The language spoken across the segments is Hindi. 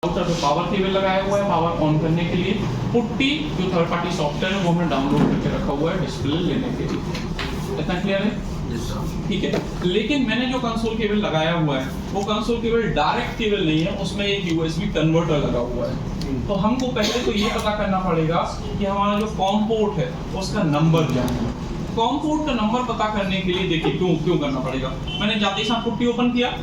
राउटर पे पावर केबल लगाया हुआ है पावर ऑन करने के लिए। पुट्टी जो थर्ड पार्टी सॉफ्टवेयर है वो हमने डाउनलोड करके रखा हुआ है डिस्प्ले लेने के लिए। इतना क्लियर है? ठीक है। लेकिन मैंने जो कंसोल केबल लगाया हुआ है वो कंसोल केबल डायरेक्ट केबल नहीं है, उसमें एक यूएसबी कन्वर्टर लगा हुआ है। तो हमको पहले तो ये पता करना पड़ेगा कि हमारा जो कॉम पोर्ट है उसका नंबर क्या है। कॉम पोर्ट का नंबर पता करने के लिए देखिए क्यों करना पड़ेगा। मैंने जाते ही साथ पुट्टी ओपन किया,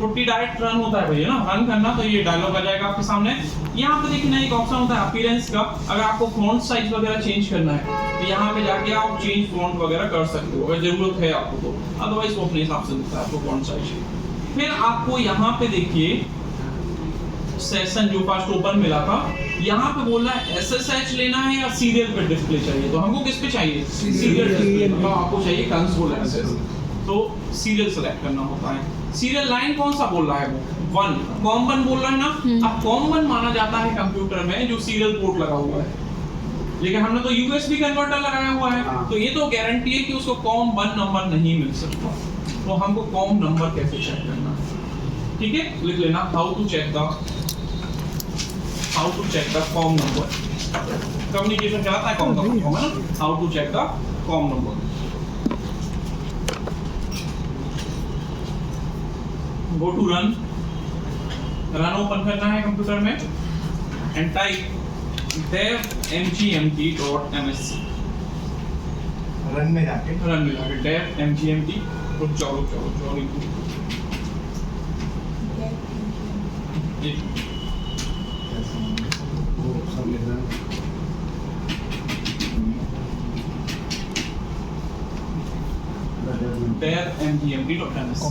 पुट्टी डायरेक्ट रन होता है भैया ना, रन करना तो ये डायलॉग आ जाएगा आपके सामने। यहाँ पे देखिए ना एक ऑप्शन होता है अपीयरेंस का, अगर आपको फॉन्ट साइज वगैरह चेंज करना है तो यहाँ पे जाके आप चेंज फॉन्ट वगैरह कर सकते हो अगर जरूरत है आपको तो, अदरवाइज वो अपने हिसाब से दिखता है आपको फॉन्ट साइज। फिर आपको यहाँ पे देखिए सेशन जो फास्ट ओपन मिला था, यहाँ पे बोल रहा है एसएसएच लेना है या सीरियल पे डिस्प्ले चाहिए। तो हमको किस पे चाहिए? Serial display. मतलब आपको चाहिए कंसोल एक्सेस, तो सीरियल सेलेक्ट करना होता है। सीरियल लाइन कौन सा बोल रहा है? वो 1 कॉमन बोल रहा है ना। अब कॉमन माना जाता है कंप्यूटर में जो सीरियल पोर्ट लगा हुआ है, लेकिन हमने तो यूएसबी कन्वर्टर लगाया हुआ है, तो ये तो गारंटी है कि उसको कॉम 1 नंबर नहीं मिल सकता। तो हमको कॉम नंबर कैसे चेक करना है? ठीक है, लिख लेना how to check the COM number. Communication चलाता है कॉम का है ना, how to check the COM number. Go to run open करना है कंप्यूटर में and type dev mgmt.msc। Run में जाके dev mgmt तो चलो dev mgmt.msc।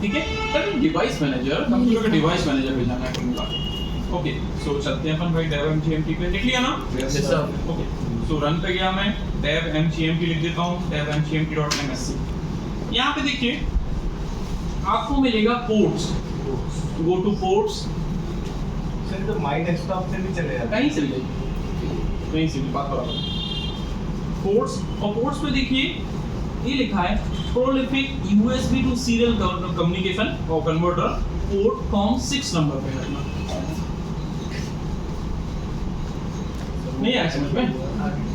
ठीक है, तभी डिवाइस मैनेजर कंप्यूटर का डिवाइस मैनेजर पे जाना है तुमका। ओके, सो चलते हैं अपन भाई dev mgmt पे। लिख लिया ना? Yes sir. ओके, सो रन पे गया मैं, dev mgmt लिख देता हूँ, dev mgmt.msc। यहाँ पे देखिए आपको मिलेगा ports, go to ports. Sir तो माय डेस्कटॉप से भी चले जाता है, कहीं से भी जाइए, कहीं से भी बात बराबर। पोर्ट्स, और पोर्ट्स पे देखिए ये लिखा है Prolific USB to serial communication और कन्वर्टर पोर्ट कॉम 6 नंबर पे रखना। नहीं आया समझ में?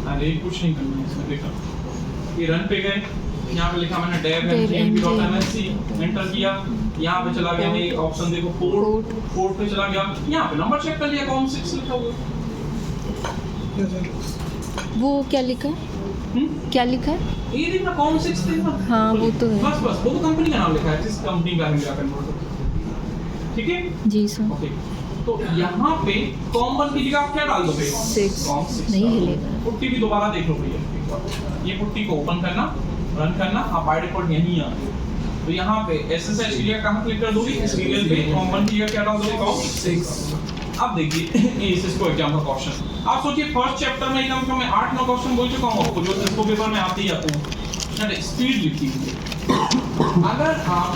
अरे कुछ नहीं करना है इसमें। देखो ये रन पे गए, यहाँ पे लिखा मैंने dev mgmt.msc, एंटर किया, यहाँ पे चला गया मैं ऑप्शन देखो पोर्ट पे चला गया, यहाँ पे नंबर चेक कर लिया कॉम 6 लिखा हुआ। वो क्या लिखा है? क्या लिखा है? ये देखना कॉम 6 देखना। हाँ वो तो है। बस वो तो कंपनी का नाम लिखा है, जिस कंपनी का है मेरा कन्वर्टर। ठीक है जी सर। ओके, तो यहाँ पे कॉम 1 की जगह आप क्या डाल दोगे? 6 कॉम 6 नहीं हिलेगा। पुट्टी भी दोबारा देख लो भैया, ये पुट्टी को ओपन करना, रन करना, आप बाय डिफॉल्ट यहीं आ गए। तो यहाँ पे एसएसएच की जगह कहाँ क्लिक कर दोगे? सीरियल पे। कॉम 1 की जगह क्या डाल दोगे? कॉम 6। अब देखिए ये सिस्को एग्जाम का क्वेश्चन, आप सोचिए फर्स्ट चैप्टर में कम से कम 8-9 क्वेश्चन बोल चुका हूँ आपको जो सिस्को पेपर में आते ही आते हैं। स्पीड लिखी है, अगर आप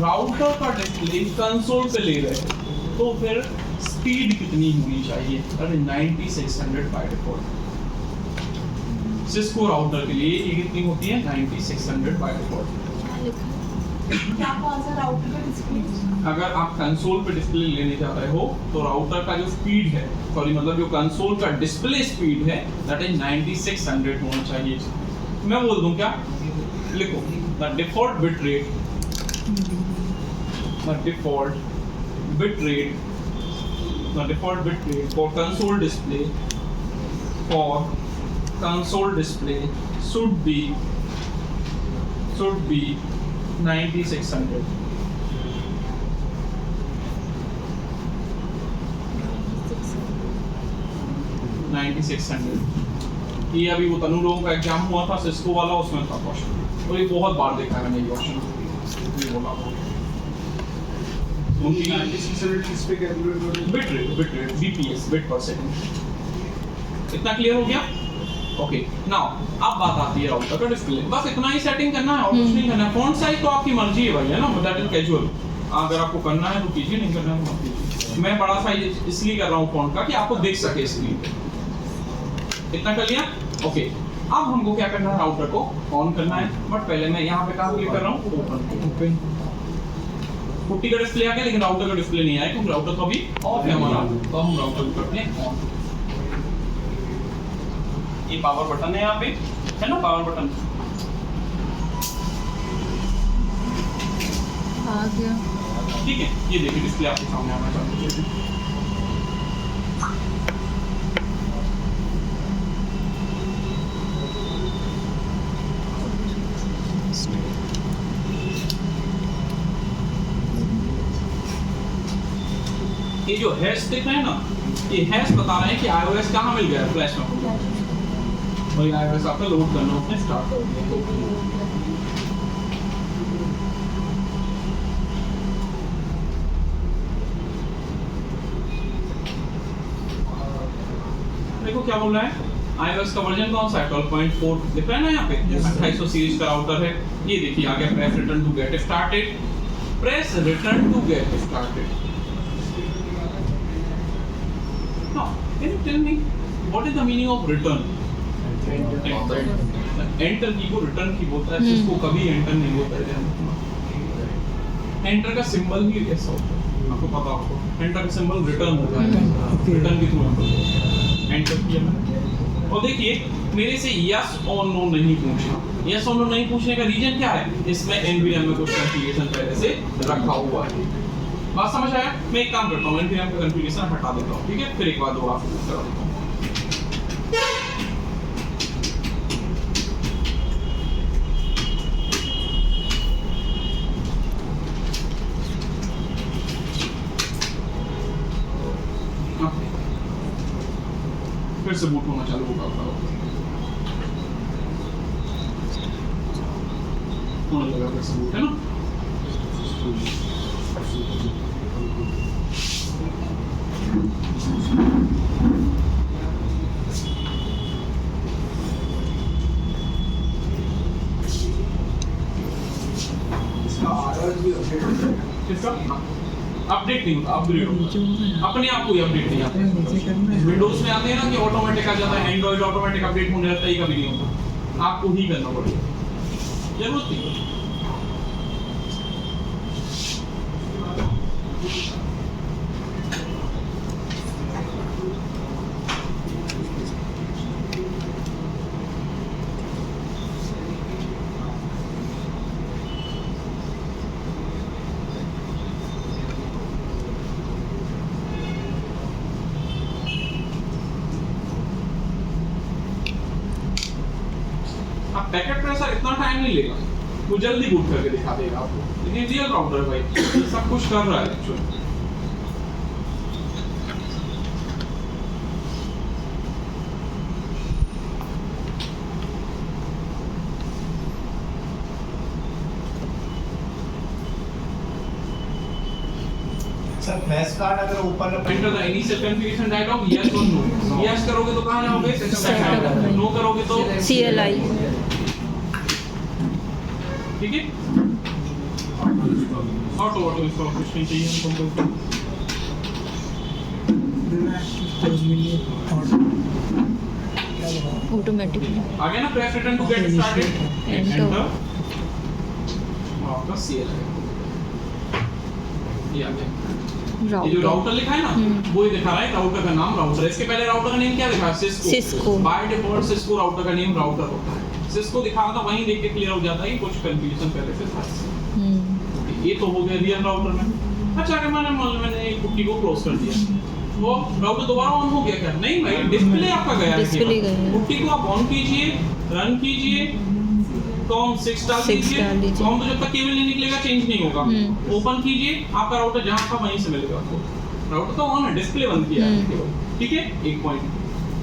राउटर का डिस्प्ले कंसोल पे ले रहे हैं तो फिर स्पीड कितनी होनी चाहिए? अरे 9600 बाय डिफॉल्ट। सिस्को राउटर के लिए ये कितनी होती है? 9600 बाय डिफॉल्ट। अगर आप कंसोल पे डिस्प्ले लेने जा रहे हो तो राउटर का जो स्पीड है, सॉरी मतलब जो कंसोल का डिस्प्ले स्पीड है दैट इज 9600 होना चाहिए। मैं बोल दूं क्या? लिखो the default bit rate for console display should be 9600। ये अभी वो तनु लोगों का एग्जाम हुआ था सिस्को वाला, उसमें था क्वेश्चन, और ये बहुत बार देखा है मैंने ये क्वेश्चन। ये बोला उनकी 9600 किस पे कैलकुलेट करोगे? बिट रेट बीपीएस, बिट पर सेकंड। इतना क्लियर हो गया? ओके, नाउ अब बात आती है राउटर का डिस्प्ले। बस इतना ही सेटिंग करना है और कुछ नहीं करना है। फॉन्ट साइज तो आपकी मर्जी है भाई, है ना, दैट इज कैजुअल। अगर आपको करना है तो कीजिए, नहीं करना है तो मत कीजिए। मैं बड़ा साइज इसलिए कर रहा हूँ फॉन्ट का कि आपको देख सके स्क्रीन पे। इतना कर लिया? ओके, अब हमको क्या करना है? राउटर को ऑन करना है, बट पहले मैं यहाँ पे कहाँ क्लिक कर रहा हूँ? ओपन। पुट्टी का डिस्प्ले आ गया लेकिन राउटर का डिस्प्ले नहीं आया क्योंकि राउटर तो अभी ऑफ है हमारा, तो हम राउटर को करते हैं ऑन। ये पावर बटन है यहाँ पे, है ना पावर बटन। आ गया। ठीक है, ये देखिए डिस्प्ले आपके सामने आना चालू है। ये जो हैश दिख रहे हैं ना, ये हैश बता रहे हैं कि iOS कहाँ मिल गया है फ्लैश में। वही iOS आपका लोड करना उसने स्टार्ट कर दिया। देखो क्या बोल रहा है, iOS का वर्जन कौन सा है, 12.4 दिख रहा है ना यहाँ पे, 2800 सीरीज का राउटर है। ये देखिए आ गया press return to get started, press return to get started. Now, can you tell me what is the meaning of return? Enter की को return की बोलता है, जिसको कभी enter नहीं बोलता है। Enter का सिंबल ही ऐसा होता है, आपको पता होगा। Enter का सिंबल return होता है, return की थ्रू enter किया मैंने। और देखिए मेरे से yes और no नहीं पूछा। yes और no नहीं पूछने का रीजन क्या है? इसमें NVMe में कुछ कॉन्फ़िगरेशन पहले से रखा हुआ है। बात समझ आया? मैं एक काम करता हूँ, NVMe का कॉन्फ़िगरेशन हटा देता हूँ, ठीक है? फिर एक बार दोबारा फोकस करा देता हूँ। फिर से बूट होना चालू होगा अपना, होने लगा फिर से बूट, है ना? अपडेट नहीं होता, अपग्रेड होता, अपने आप कोई अपडेट नहीं आता। विंडोज में आते हैं ना कि ऑटोमेटिक आ जाता है, एंड्रॉइड ऑटोमेटिक अपडेट होने लगता है, ये कभी नहीं होता, आपको ही करना पड़ेगा, जरूरत नहीं। पैकेट प्रेसर इतना टाइम नहीं लेगा, वो जल्दी बूट करके दिखा देगा आपको, लेकिन रियल राउटर है भाई, सब कुछ कर रहा है एक्चुअली। सर फ्लैश कार्ड अगर ऊपर enter the initial configuration dialog, yes और नो। यस करोगे तो कहां जाओगे, सेटअप, नो करोगे तो CLI। ठीक है, ऑटो इंस्टॉल कुछ नहीं चाहिए हमको। ऑटोमेटिकली आ गया ना, press return to get started, enter, आपका CLI ये आ गया। ये जो राउटर लिखा है ना, वो ही दिखा रहा है राउटर का नाम राउटर। इसके पहले राउटर का नेम क्या दिखा है, Cisco. By default Cisco router का नेम राउटर होता है। सिस्को दिखा रहा था, वहीं देख के क्लियर हो जाता है कि कुछ कंफ्यूजन पहले से था। ये तो हो गया रियल राउटर में। अच्छा अगर मैंने एक पुट्टी को क्लोज कर दिया, वो राउटर दोबारा ऑन हो गया क्या? नहीं भाई, डिस्प्ले आपका गया है। पुट्टी को आप ऑन कीजिए, रन कीजिए, कॉम 6 डाल दीजिए। कॉम तो जब तक केबल नहीं निकलेगा चेंज नहीं होगा। ओपन कीजिए, आपका राउटर जहां था वहीं से मिलेगा आपको। राउटर तो ऑन है, डिस्प्ले बंद किया है केवल, ठीक है? एक पॉइंट।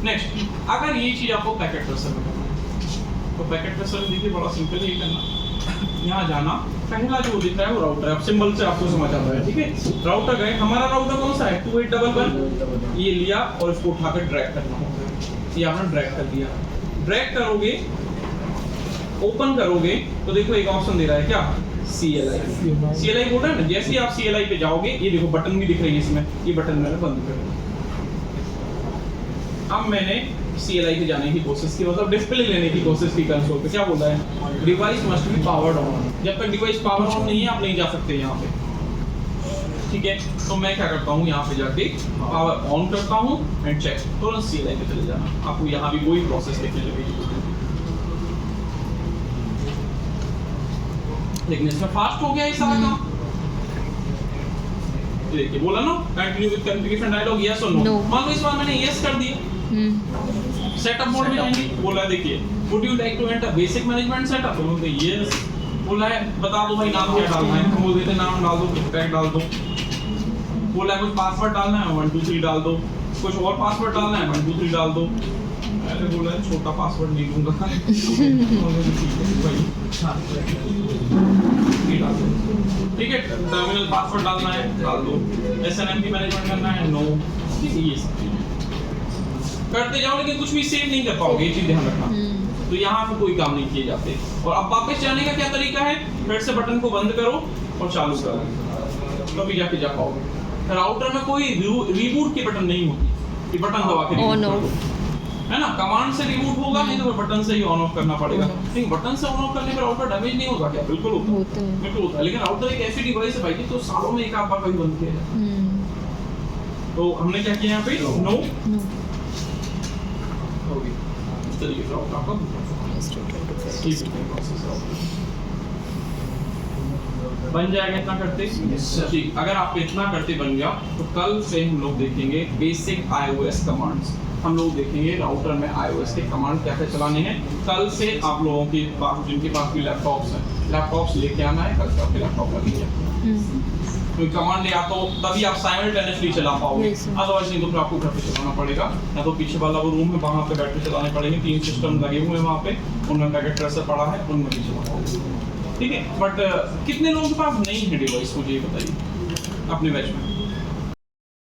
नेक्स्ट, अगर ये चीज आपको पैकेट ट्रेसर में करना है तो पैकेट ट्रेसर में देखिए बड़ा सिंपल ही करना। यहाँ जाना, पहला जो दिख रहा है वो राउटर है। अब सिंबल से आपको समझ आता है, ठीक है? राउटर गए, हमारा राउटर कौन सा है, 2811। ये लिया और इसको उठाकर ड्रैग करना होगा। ये आपने ड्रैग कर दिया। ड्रैग करोगे, ओपन करोगे तो देखो एक ऑप्शन दे रहा है क्या, CLI बोल रहा है ना। जैसे ही आप CLI पे जाओगे, ये देखो बटन भी दिख रही है इसमें, ये बटन मैंने बंद कर दिया। अब मैंने CLI पे जाने की कोशिश की, मतलब डिस्प्ले लेने की कोशिश की कंसोल पे। क्या बोल रहा है, device must be powered on. जब तक डिवाइस पावर ऑन नहीं है आप नहीं जा सकते यहाँ पे। ठीक है, तो मैं क्या करता हूँ यहाँ पे जाके पावर ऑन करता हूँ एंड चेक, तुरंत सी लेके चले जाना, आपको यहाँ भी वही प्रोसेस देखने लगेगी। लेकिन इसमें फास्ट हो गया ये सारा काम। देखिए बोला ना continue with configuration dialog, yes और नो। मान लो इस बार मैंने यस कर दिया, सेटअप मोड में जाएंगे, बोला देखिए would you like to enter basic management setup, तो बोलते यस, बोला है बता दो भाई नाम क्या डालना है, तो बोल देते नाम डाल दो, टैग डाल दो, बोला है कुछ पासवर्ड डालना है 1 2 3 डाल दो, कुछ और पासवर्ड डालना है 1 2 3 डाल दो। मैंने बोला है छोटा पासवर्ड नहीं दूंगा ठीक है, टर्मिनल पासवर्ड डालना है डाल दो, एसएनएमपी मैनेजमेंट करना है नो, ठीक है, ये सब करते जाओ, लेकिन कुछ भी सेव नहीं कर पाओगे, ये चीज ध्यान रखना। तो यहाँ पे कोई काम नहीं किए जाते। और अब वापस जाने का क्या तरीका है, फिर से बटन को बंद करो और चालू करो, तभी जाके जा पाओगे। राउटर में कोई रीबूट की बटन नहीं होती कि बटन दबा के ऑन रीबूट ऑफ, है ना, कमांड से रिबूट होगा, नहीं तो फिर बटन से ही ऑन ऑफ करना पड़ेगा। लेकिन बटन से ऑन ऑफ करने पर राउटर डैमेज नहीं होता क्या? बिल्कुल होता है, बिल्कुल होता है। लेकिन राउटर एक ऐसी डिवाइस है भाई कि तो सालों में एक आध बार कभी बंद किया जाए। तो हमने क्या किया यहाँ पे, नो हो गया, इस तरीके से राउटर आपका बन जाएगा। इतना करते ठीक, अगर आप इतना करते बन गया तो कल से हम लोग देखेंगे बेसिक iOS कमांड्स। हम लोग देखेंगे राउटर में iOS के कमांड क्या क्या चलाने हैं। कल से आप लोगों के पास, जिनके पास भी लैपटॉप्स हैं, लैपटॉप्स लेके आना है, कल से आपके लैपटॉप लगेंगे, कोई कमांड या तो तभी आप साइमल्टेनियसली चला पाओगे, अदरवाइज नहीं तो फिर आपको घर पे चलाना पड़ेगा, या तो पीछे वाला वो रूम है वहाँ पे बैठ के चलाने पड़ेंगे। 3 सिस्टम लगे हुए हैं वहाँ पे, उनमें पैकेट ट्रेसर पड़ा है, उनमें भी चला पाओगे, ठीक है। बट कितने लोगों के पास नहीं है डिवाइस, मुझे ये बताइए अपने बैच में?